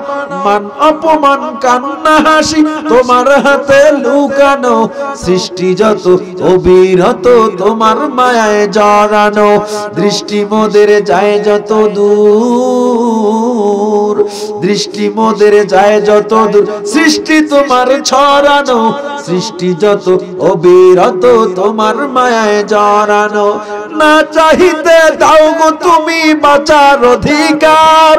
মান অপমান কান্না হাসি তোমার হাতে লুকানো, সৃষ্টি যত অবিরত তোমার মায়ায় জড়ানো। দৃষ্টি মোদের যায় যত দূর, দৃষ্টি মোদের যায় যত দূর, সৃষ্টি তোমার ছড়ানো, সৃষ্টি যত অবিরত তোমার মায়ায় জড়ানো। না চাহিতে দাও গো তুমি বাঁচার অধিকার,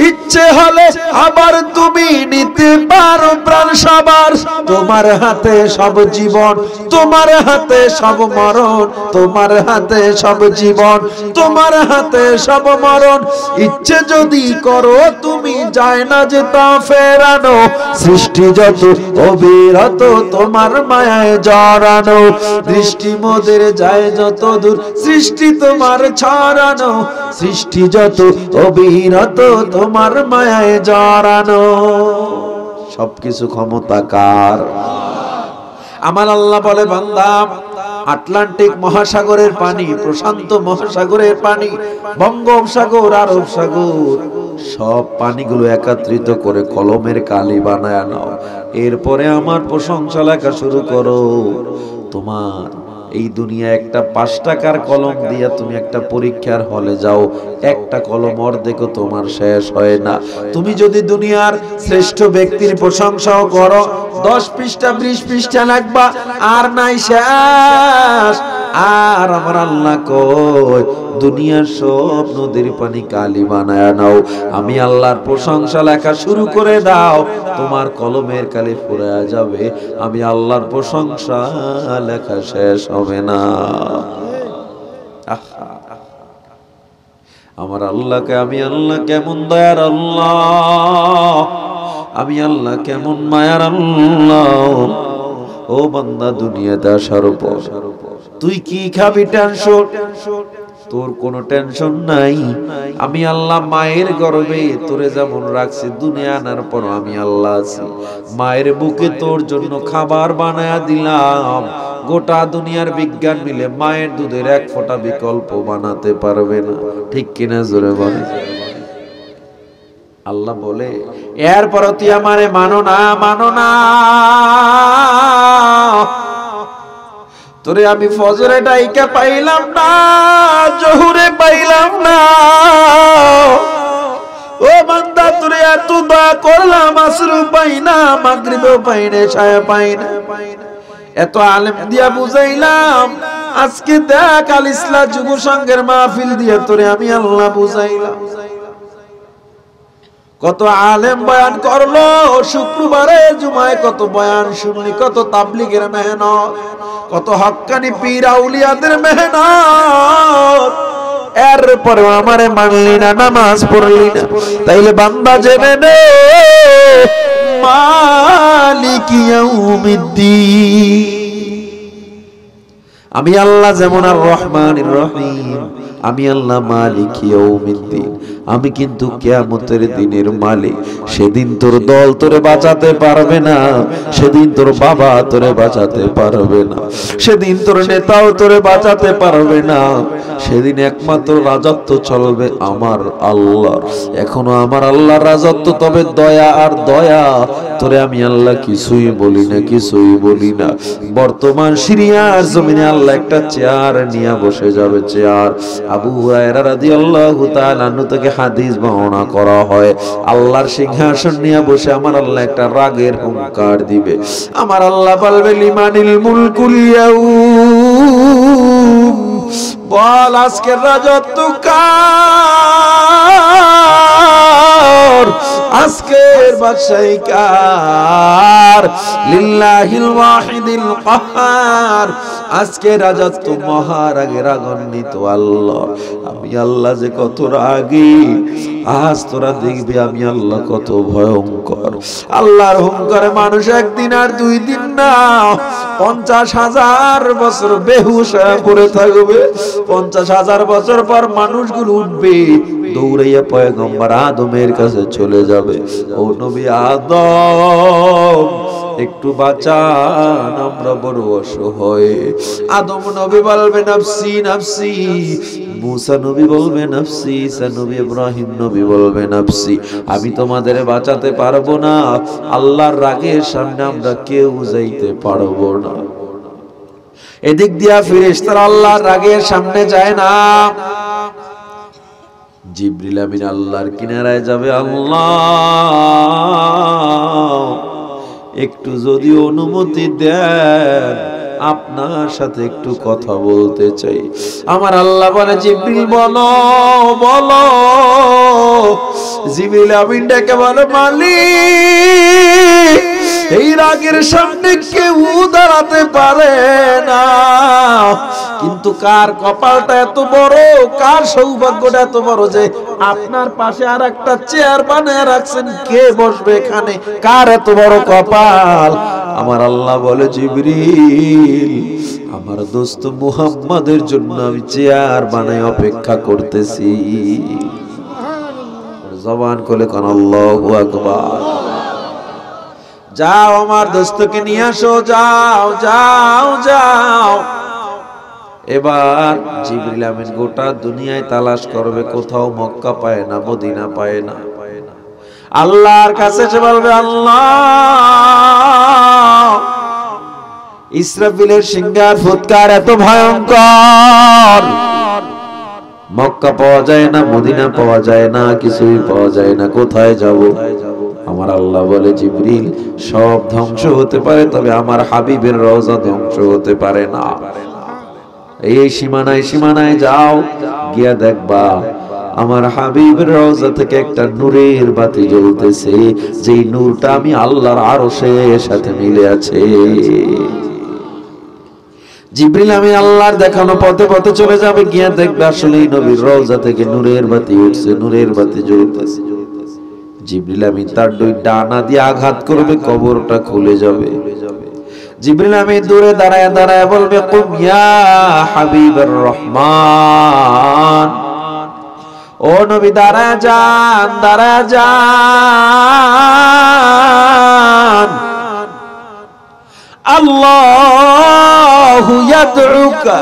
ইচ্ছে হলে আবার তুমি নিতে পারো প্রাণ সবার। তোমার হাতে সব জীবন, তোমার হাতে সব মরণ, তোমার হাতে সব জীবন, তোমার হাতে সব মরণ। ইচ্ছে যদি করো তুমি যায় না যে তা ফেরানো, সৃষ্টি যত অবিরত তোমার মায়ায় জড়ানো। দৃষ্টি মোদের যায় যত দূর, সৃষ্টি তোমার ছড়ানো, সৃষ্টি যত অবিরত তোমার মায়ায় জড়ানো। সবকিছু ক্ষমতা কার? আমার আল্লাহ বলে বান্দা, আটলান্টিক মহাসাগরের পানি, প্রশান্ত মহাসাগরের পানি, বঙ্গোপসাগর, আরব সাগর, সব পানিগুলো একত্রিত করে কলমের কালি বানায় নাও। এরপরে আমার প্রশংসা লেখা শুরু করো। তোমার এই দুনিয়া একটা 5 টাকার কলম দিয়া তুমি একটা পরীক্ষার হলে যাও, একটা কলম অর্ধেকও তোমার শেষ হয় না। তুমি যদি দুনিয়ার শ্রেষ্ঠ ব্যক্তির প্রশংসাও করো, 10 পৃষ্ঠা 20 পৃষ্ঠা লাগবা, আর নাই শেষ। আর আমার আল্লাহ কয়, দুনিয়ার সব নদীর পানি কালি বানায় নাও, আমি আল্লাহর প্রশংসা লেখা শুরু করে দাও, তোমার কলমের কালি ফুরায়া যাবে, আমি আল্লাহর প্রশংসা লেখা শেষ হবে না। আমার আল্লাহকে, আমি আল্লাহ কেমন দয়ার আল্লাহ, আমি আল্লাহ কেমন মায়ার আল্লাহ। ও বান্দা, দুনিয়াতে আসার পর তুই কি খাবি টেনশন, তোর কোনো টেনশন নাই। আমি আল্লাহ মায়ের গর্ভে তোরে যেমন রাখছি, দুনিয়া আনার পর আমি আল্লাহ আছি। মায়ের বুকে তোর জন্য খাবার বানায়া দিলাম। গোটা দুনিয়ার বিজ্ঞান মিলে মায়ের দুধের 1 ফোঁটা বিকল্প বানাতে পারবে না, ঠিক কিনা? জোরে বলে। আল্লাহ বলে, এরপর তুই আমারে মানো না, মানো না। তোরে আমি ফজরে ডাইকা পাইলাম না, জোহরে পাইলাম না। ও বান্দা, তোরে এত দয়া করলাম, আসরও পাই না, মাগরিবও পাই না, ইশাও পাই না। এত আলেম দিয়া বুঝাইলাম, আজকে দেখ আল ইসলাহ যুব সংঘের মাহফিল দিয়ে তোরে আমি আল্লাহ বুঝাইলাম। কত আলেম বয়ান করলো, শুক্রবারে জুমায় কত বয়ান শুনলি, কত তাবলীগের মেহনত, কত হক্কানি পীর আউলিয়াদের মেহনত। এরপরে আমারে মানলি না, নামাজ পড়লি না, তাইলে বান্দা জেনে নে মালিক ইয়াউমিদ্দিন, আমি আল্লাহ যেমন আর রহমানির রহিম, আমি আল্লাহ মালিক ইয়াউমিদ্দিন, আমি কিন্তু কিয়ামতের দিনের মালিক। সেদিন তোর দল তোরে বাঁচাতে পারবে না, সেদিন তোর বাবা তোরে বাঁচাতে পারবে না, সেদিন তোর নেতাও তোরে বাঁচাতে পারবে না, সেদিন একমাত্র রাজত্ব চলবে আমার আল্লাহ। এখনো আমার আল্লাহর রাজত্ব, তবে দয়া আর দয়া, তোরে আমি আল্লাহ কিছুই বলি না, কিছুই বলি না। বর্তমান সিরিয়ার জমিনে আল্লাহ একটা চেয়ার নিয়ে বসে যাবে, চেয়ার। আবু হুরায়রা রাদিয়াল্লাহু তাআলা আনহু থেকে হাদিস বর্ণনা করা হয়, আল্লাহর সিংহাসন নিয়ে বসে আমার আল্লাহ একটা রাগের হুঙ্কার দিবে। আমার আল্লাহ বলবে লিমানিল মুলকুল ইয়াউম, বল আজকের রাজত্ব কার, আজকের বাদশাহী কার? লিল্লাহিল ওয়াহিদিল কাহ্হার, আজকে রাজত্ব মহারাগে রাগান্বিত আল্লাহ। আমি আল্লাহ যে কত রাগী, আজ তোরা দেখবি আমি আল্লাহ কত ভয়ঙ্কর। আল্লাহর হুঙ্কারে মানুষ একদিন আর 2 দিন না, 50,000 বছর বেহুশ হয়ে পড়ে থাকবে। 50,000 বছর পর মানুষগুলো উঠবে, দৌড়াইয়া পয়গম্বর আদমের কাছে চলে যাবে। ও নবী আদম, একটু বাঁচান, আমরা বড় অসহায়। আদম নবী বলবে নাফসি নাফসি, মুসা নবী বলবে নাফসি, ঈসা নবী, ইব্রাহিম নবী বলবে নাফসি। আমি তোমাদের বাঁচাতে পারবো না, আল্লাহর রাগের সামনে আমরা কেউ যাইতে পারবো না। এদিক দিয়া ফেরেশতারা আল্লাহর রাগের সামনে যায় না। জিবরিল আমিন আল্লাহর কিনারায় যাবে, আল্লাহ একটু যদি অনুমতি দেন, আপনার সাথে একটু কথা বলতে চাই। আমার আল্লাহ বলে জিবরিল বলো বলো। জিবরিল আমিন ডেকে বলে মালিক, এই রাগের সামনে কেউ দাঁড়াতে পারে না, কিন্তু কার কপালটা এত বড়, কার সৌভাগ্যটা এত বড় যে আপনার পাশে আর একটা চেয়ার বানিয়ে রাখছেন, কে বসবে এখানে, কার এত বড় কপাল? আমার আল্লাহ বলে জিবরিল, আমার দোস্ত মুহাম্মাদের জন্য আমি চেয়ার বানাই অপেক্ষা করতেছি। জবান খুলে কোন আল্লাহু আকবার। যাও আমার দোস্তকে নিয়ে আসো, যাও যাও যাও। এবার জিবরিল আমিন গোটা দুনিয়ায় তালাশ করবে, কোথাও মক্কা পায় না, মদিনা পায় না। আল্লাহর কাছে সে বলবে আল্লাহ, ইসরাফিলের সিংহার ফুৎকার এত ভয়ঙ্কর, মক্কা পাওয়া যায় না, মদিনা পাওয়া যায় না, কিছুই পাওয়া যায় না, কোথায় যাব? আমার আল্লাহ বলে জিবরিল, সব ধ্বংস হতে পারে, তবে আমার হাবিবের রওজা ধ্বংস হতে পারে না। এই সীমানায় সীমানায় যাও, গিয়া দেখবা আমার হাবিবের রওজা থেকে একটা নূরের বাতি জ্বলতেছে, যেই নূরটা আমি আল্লাহর আরশের সাথে মিলে আছে। জিবরিল আমি আল্লাহর দেখানো পথে পথে চলে যাবে, গিয়া দেখবে আসলে নবীর রওজা থেকে নূরের বাতি উঠছে, নূরের বাতি জ্বলতেছে। জিবরিল আমিন তার 2 ডানা দিয়ে আঘাত করবে, কবরটা খুলে যাবে। জিবরিল আমিন দূরে দাঁড়ায় দাঁড়ায় বলবে কুম ইয়া হাবিবুর রহমান, ও নবী দাঁড়ায় যান, দাঁড়ায় যান, আল্লাহু ইয়াদউকা,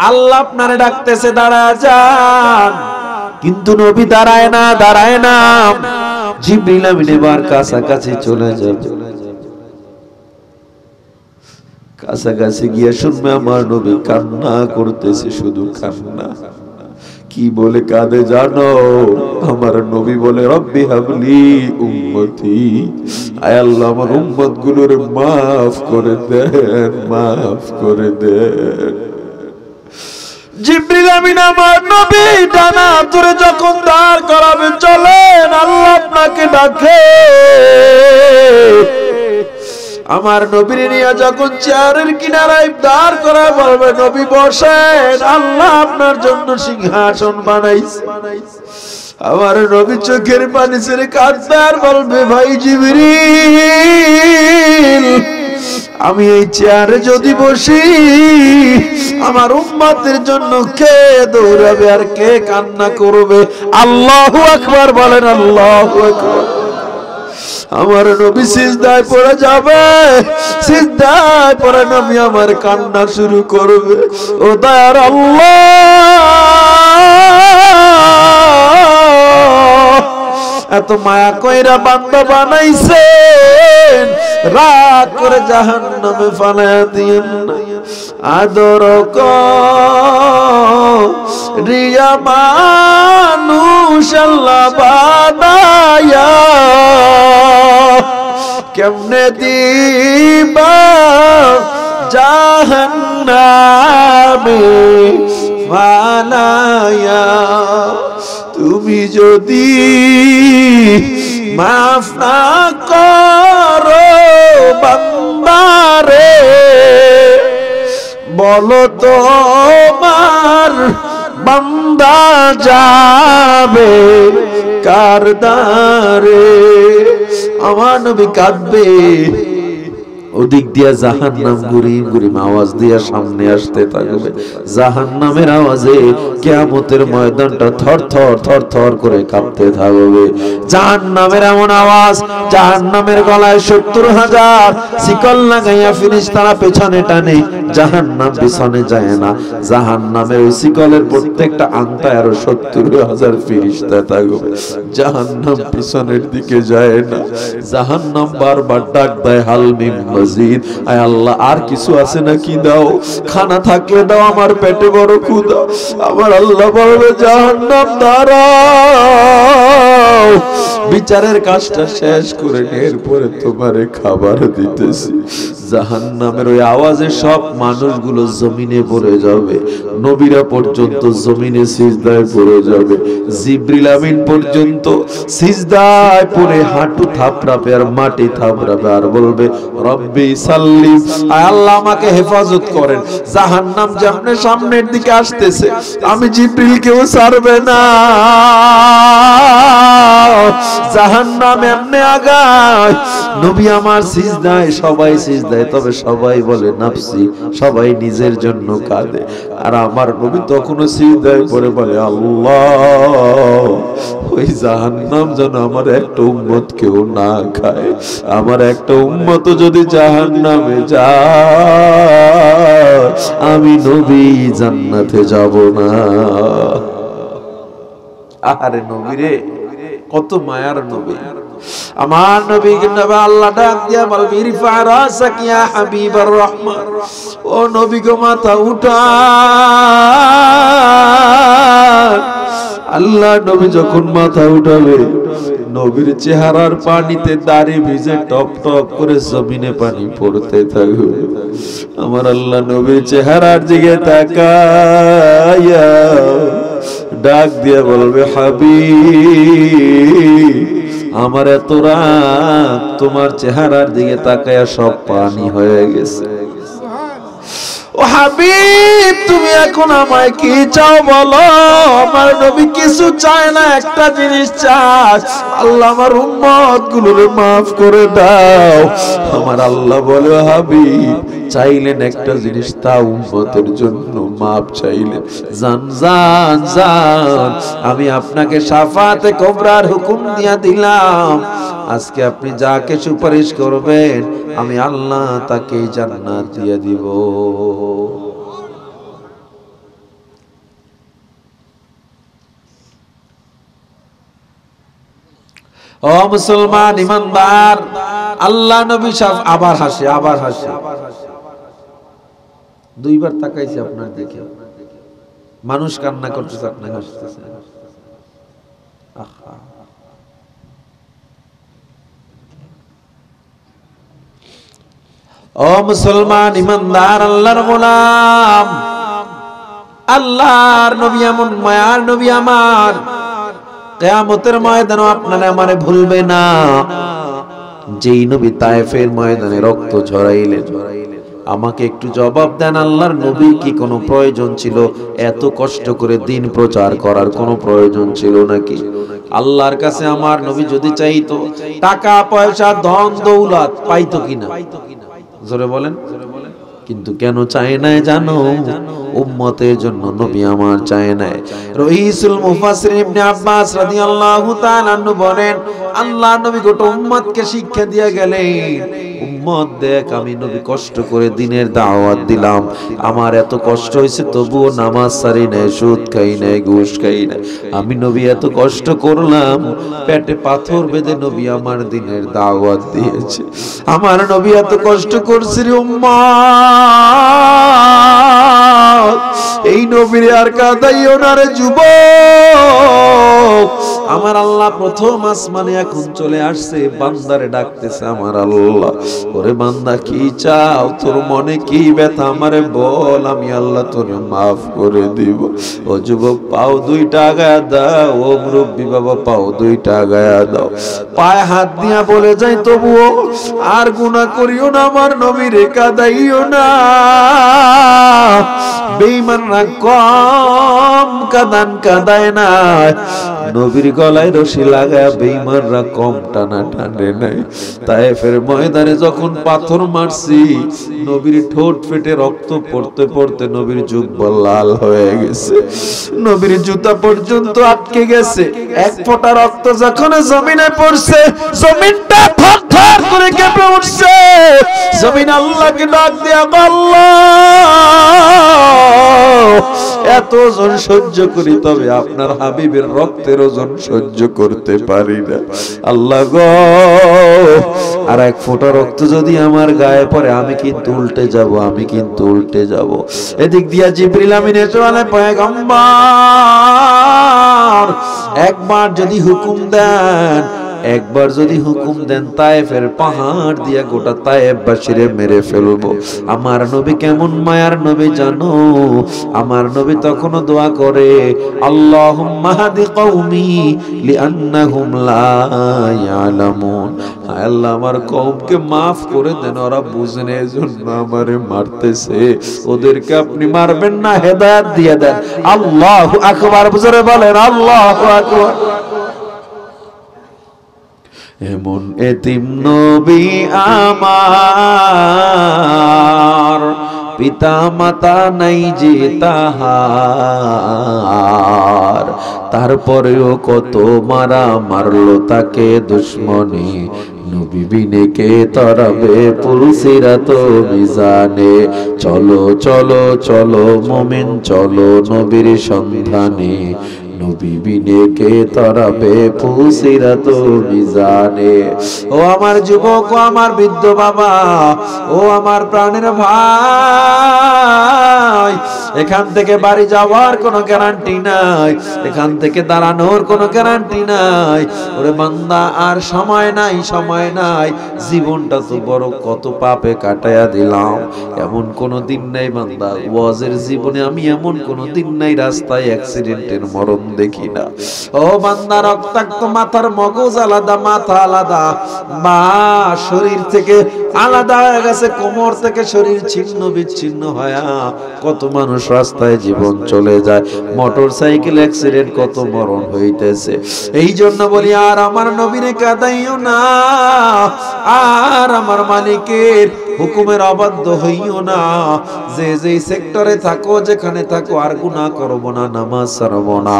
আল্লাহ আপনারে ডাকতেছে, দাঁড়ায় যান। কিন্তু নবী দাঁড়ায় না, দাঁড়ায় না। জিবরিল আমিন এবার কাছাকাছি চলে যাবে, কাছাকাছি গিয়ে শুনবে আমার নবী কান্না করতেছে, শুধু কান্না। কি বলে কাঁদে জানো? আমার নবী বলে রব্বি হাবলি উম্মতি, আয় আল্লাহ আমার উম্মত গুলোরে মাফ করে দেন, মাফ করে দেন। জিবরিল আমিন আমার নবী ডানা ধরে যখন দাঁড় করাবে, চলেন আল্লাহ আপনাকে ডাকে। আমার নবীর নিয়ে যখন চেয়ারের কিনারায় দাঁড় করা বলবে নবী বসেন, আল্লাহ আপনার জন্য সিংহাসন বানাইছে। আমার নবী চোখের পানি ছেড়ে কাঁদবে আর বলবে ভাই জিবরিল, আমি এই চেয়ারে যদি বসি আমার উম্মতের জন্য কে দৌড়াবে আর কে কান্না করবে? আল্লাহু আকবার বলেন, আল্লাহু আকবার। আমার নবী সিজদায় পড়ে যাবে, সিজদায় পড়ে নবী আমার কান্না শুরু করবে। ও দয়ার আল্লাহ, এত মায়া কইরা বান্দা বানাইছেন, রাগ করে জাহান্নামে ফালায়া দিয়েন না। আদর করিয়া মানুষ আল্লাহ বানায়া কেমনে দিবা জাহান্নামে ফালায়া। তুমি যদি মাফ না করো বান্দারে, বলো তোমার বান্দা যাবে কার দ্বারে? আমার নবী কাঁদবে, ওদিক দিয়া জাহান্নাম গুরিম গুরিম আওয়াজ দিয়া সামনে আসতে থাকবে। জাহান্নামের আওয়াজে কিয়ামতের ময়দানটা থরথর থরথর করে কাঁপতে থাকবে। জাহান্নামের এমন আওয়াজ, জাহান্নামের গলায় ৭০,০০০ শিকল লাগাইয়া ফেরেশতারা পেছনে টানে, জাহান্নাম পিছনে যায় না। জাহান্নামের ওই শিকলের প্রত্যেকটা আংটায় আরো ৭০,০০০ ফেরেশতা থাকবে। জাহান্নাম পিছনের দিকে যায় না। জাহান্নাম বারবার ডাক দেয়, হাল মিম মজিদ, আয় আল্লাহ আর কিছু আছে নাকি, দাও, খানা থাকলে দাও, আমার পেটে বড় ক্ষুধা। আমার আল্লাহ বলবে জাহান্নাম দাঁড়াও, বিচারের কাজটা শেষ করে এরপরে তোমারে খাবার দিতেছি। জাহান্নামের ওই আওয়াজে সব মানুষগুলো জমিনে পড়ে যাবে, নবীরা পর্যন্ত জমিনে সিজদায় পড়ে যাবে, জিবরিল আমিন পর্যন্ত সিজদায় পড়ে হাঁটু থাপড়াবে আর মাটি থাপড়াবে আর বলবে রব্বি সাল্লিম, আয় আল্লাহ আমাকে হেফাজত করেন। জাহান্নাম যেমনে সামনের দিকে আসতেছে, আমি জিবরিলকেও ছাড়বে না। জাহান্নাম এমনে আগায়, নবী আমার সিজদায়, সবাই সিজদায়, তবে সবাই বলে নাফসি, সবাই নিজের জন্য কাঁদে। আর আমার নবী তখনও সিজদায় পড়ে বলে আল্লাহ, ওই জাহান্নাম যেন আমার একটা উম্মত কেউ না খায়, আমার একটা উম্মত যদি জাহান্নামে যায় আমি নবী জান্নাতে যাব না। আরে নবী রে, কত মায়ার নবী আমার নবী। কিন্তু আল্লাহ ডাক দিয়া বলবে ইরফা রাসাক ইয়া হাবিবার রহমান, ও নবী গো মাথা উঠান। আল্লাহ নবী যখন মাথা উঠাবে, নবীর চেহারার পানিতে দাড়ি ভিজে টপ টপ করে জমিনে পানি পড়তে থাকবে। আমার আল্লাহ নবীর চেহারার দিকে তাকায়া ডাক দিয়ে বলবে হাবিব, আমার এত রাগ তোমার চেহারার দিকে তাকায়া সব পানি হয়ে গেছে। ও হাবিব, তুমি এখন আমায় কি চাও বলো? আমার নবী কিছু চায় না, একটা জিনিস চায়, আল্লাহ আমার উম্মত গুলোরে মাফ করে দাও। আমার আল্লাহ বলে হাবিব চাইলেন একটা জিনিস, তা উম্মতের জন্য মাফ চাইলেন। জান জান জান, আমি আপনাকে শাফাতে কুবরার হুকুম দিয়া দিলাম, আজকে আপনি যাকে সুপারিশ করবেন আমি আল্লাহ তাকে জান্নাত দিয়ে দিব। ও মুসলমান ইমানদার, আল্লাহ নবী আবার হাসে, আবার হাসে, দুইবার তাকাইছে আপনার দিকে। মানুষ কান্না করতেছে, আপনি হাসতেছেন। আহা, ও মুসলমান ইমানদার, আল্লাহর গোলাম, আল্লাহর নবী এমন মায়ার নবী আমার, কিয়ামতের ময়দানে আপনারা আমারে ভুলবে না। যেই নবী তায়েফের ময়দানে রক্ত ঝরাইলেন, আমাকে একটু জবাব দেন, আল্লাহর নবীর কি কোনো প্রয়োজন ছিল এত কষ্ট করে দিন প্রচার করার? কোনো প্রয়োজন ছিল নাকি? আল্লাহর কাছে আমার নবী যদি চাইতো টাকা পয়সা ধন দৌলত পাইতো কিনা? জোরে বলেন। কিন্তু কেন চায় নাই জানো? উম্মতের জন্য নবী আমার চায় নাই। রাইসুল মুফাসসিরিন ইবনে আব্বাস রাদিয়াল্লাহু তাআলা আনহু বলেন, আল্লাহ নবী গোটা উম্মতকে শিক্ষা দিয়ে গেলেন, উম্মত দেখ আমি নবী কষ্ট করে দিনের দাওয়াত দিলাম, আমার এত কষ্ট হয়েছে তবুও নামাজ ছাড়ি নাই, সুদ খাই নাই, ঘুষ খাই নাই। আমি নবী এত কষ্ট করলাম, পেটে পাথর বেঁধে নবী আমার দিনের দাওয়াত দিয়েছে। আমার নবী এত কষ্ট করছে রে উম্মত, এই নবীর আর কাঁদাইও না রে যুবক। আমার আল্লাহ প্রথম আসমানে এখন চলে আসছে, বান্দারে ডাকতেছে আমার আল্লাহ, ওরে বান্দা কি চাও, তোর মনে কি ব্যথা আমারে বল, আমি আল্লাহ তোরে মাফ করে দিব। ও যুবক পাও দুইটা আগায়া দাও, ও মুরব্বী বাবা পাও দুইটা আগায়া দাও। পায়ে হাত দিয়া বলে যাই তবুও আর গুনাহ করিও না, আমার নবীরে কাঁদাইও না। বেঈমানরা কম কাঁদান কাঁদায় না, নবীর গলায় রশি লাগায় বেঈমানরা কম টানা টানে নাই। তায়েফের ময়দানে যখন পাথর মারছি, নবীর ঠোঁট ফেটে রক্ত পড়তে পড়তে নবীর জুব্বা লাল হয়ে গেছে, নবীর জুতা পর্যন্ত আটকে গেছে। এক ফোঁটা রক্ত যখন জমিনে পড়ছে, জমিনটা থরথর করে কেঁপে উঠছে। জমিন আল্লাহকে ডাক দিয়া আল্লাহ, এত ওজন সহ্য করি, তবে আপনার হাবিবের রক্তের ওজন সহ্য করতে পারি না। আল্লাহ গো, আর এক ফোঁটা রক্ত যদি আমার গায়ে পড়ে, আমি কিন্তু উল্টে যাব, আমি কিন্তু উল্টে যাব। এদিক দিয়া জিবরিল আমিন এসে বলে, পয়গম্বর একবার যদি হুকুম দেন, একবার যদি হুকুম দেন, তায়েফের পাহাড় দিয়া গোটা তায়েফবাসীরে মেরে ফেলবো। আমার নবী কেমন মায়ার নবী জানো? আমার নবী তখনও দোয়া করে, আল্লাহুম্মা হাদি কওমি লিআন্নাহুম লা ইয়ালামুন। আল্লাহ আমার কওমকে মাফ করে দেন, ওরা বুঝে না এজন্য আমারে মারতেছে, ওদেরকে আপনি মারবেন না, হেদায়েত দিয়ে দেন। আল্লাহু আকবার, বুঝরে বলেন আল্লাহু আকবার। এমন এতিম নবী আমার, পিতা মাতা নাই যে তাহার, তারপরেও কত মারা মারলো তাকে দুশ্মনে, নবী বিনে কে তরাবে পুলসিরাত মিজানে। চলো চলো চলো মুমিন চলো নবীর সন্ধানে, নবী বিনে কে তরাবে পুলসিরাত মিজানে। ও আমার যুবক, ও আমার বৃদ্ধ বাবা, ও আমার প্রাণের ভাই, এখান থেকে বাড়ি যাওয়ার কোনো গ্যারান্টি নাই, এখান থেকে দাঁড়ানোর কোনো গ্যারান্টি নাই। ওরে বান্দা আর সময় নাই, সময় নাই, জীবনটা তো বড় কত পাপে কাটায়া দিলাম। এমন কোনো দিন নাই বান্দা, ওয়াজের জীবনে আমি এমন কোনো দিন নাই রাস্তায় অ্যাক্সিডেন্টের মরণ দেখি না। ও বান্দা, রক্তাক্ত মাথার মগজ আলাদা, মাথা আলাদা, মা শরীর থেকে আলাদা হয়ে গেছে, কোমর থেকে শরীর ছিন্ন বিচ্ছিন্ন হয়া কত মানুষ রাস্তায় জীবন চলে যায়, মোটর সাইকেল অ্যাক্সিডেন্ট, কত মরণ হইতেছে। এই জন্য বলি, আর আমার নবীরে কাঁদাইও না, আর আমার মালিকের হুকুমের অবাধ্য হইও না। যে যেই সেক্টরে থাকো, যেখানে থাকো, আর গুনাহ করব না, নামাজ ছাড়ব না,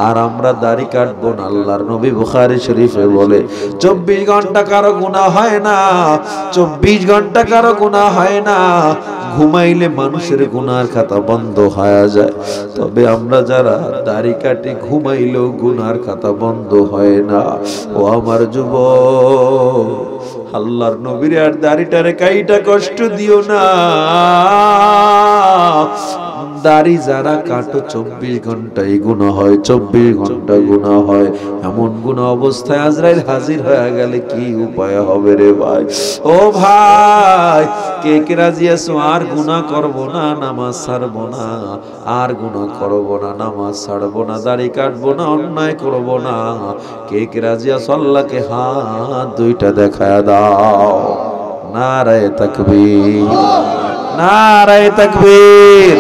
আর আমরা দাড়ি কাটবো না। আল্লাহর নবী বুখারী শরীফে বলে, 24 ঘন্টা কারো গুনাহ হয় না, 24 ঘন্টা কারো গুনাহ হয় না। ঘুমাইলে মানুষের গুনার খাতা বন্ধ হয়ে যায়, তবে আমরা যারা দাড়ি কাটি ঘুমাইলেও গুনার খাতা বন্ধ হয় না। ও আমার যুবক, আল্লাহর নবীর আর দাড়িটারে কাইটা কষ্ট দিও না। দাড়ি যারা কাটো 24 ঘন্টায় গুনাহ হয়, 24 ঘন্টা গুনাহ হয়। এমন গুনাহ অবস্থায় আজরাইল হাজির হয়ে গেলে কি উপায় হবে রে ভাই? ও ভাই, কে কে রাজি আছো? আর গুনাহ করব না, নামাজ ছাড়ব না, আর গুনাহ করব না, নামাজ ছাড়ব না, দাড়ি কাটবো না, অন্যায় করব না। কে কে রাজি আছো? আল্লাহকে হাত দুইটা দেখায় দাও। নারায়ে তাকবীর, নারায়ে তাকবীর।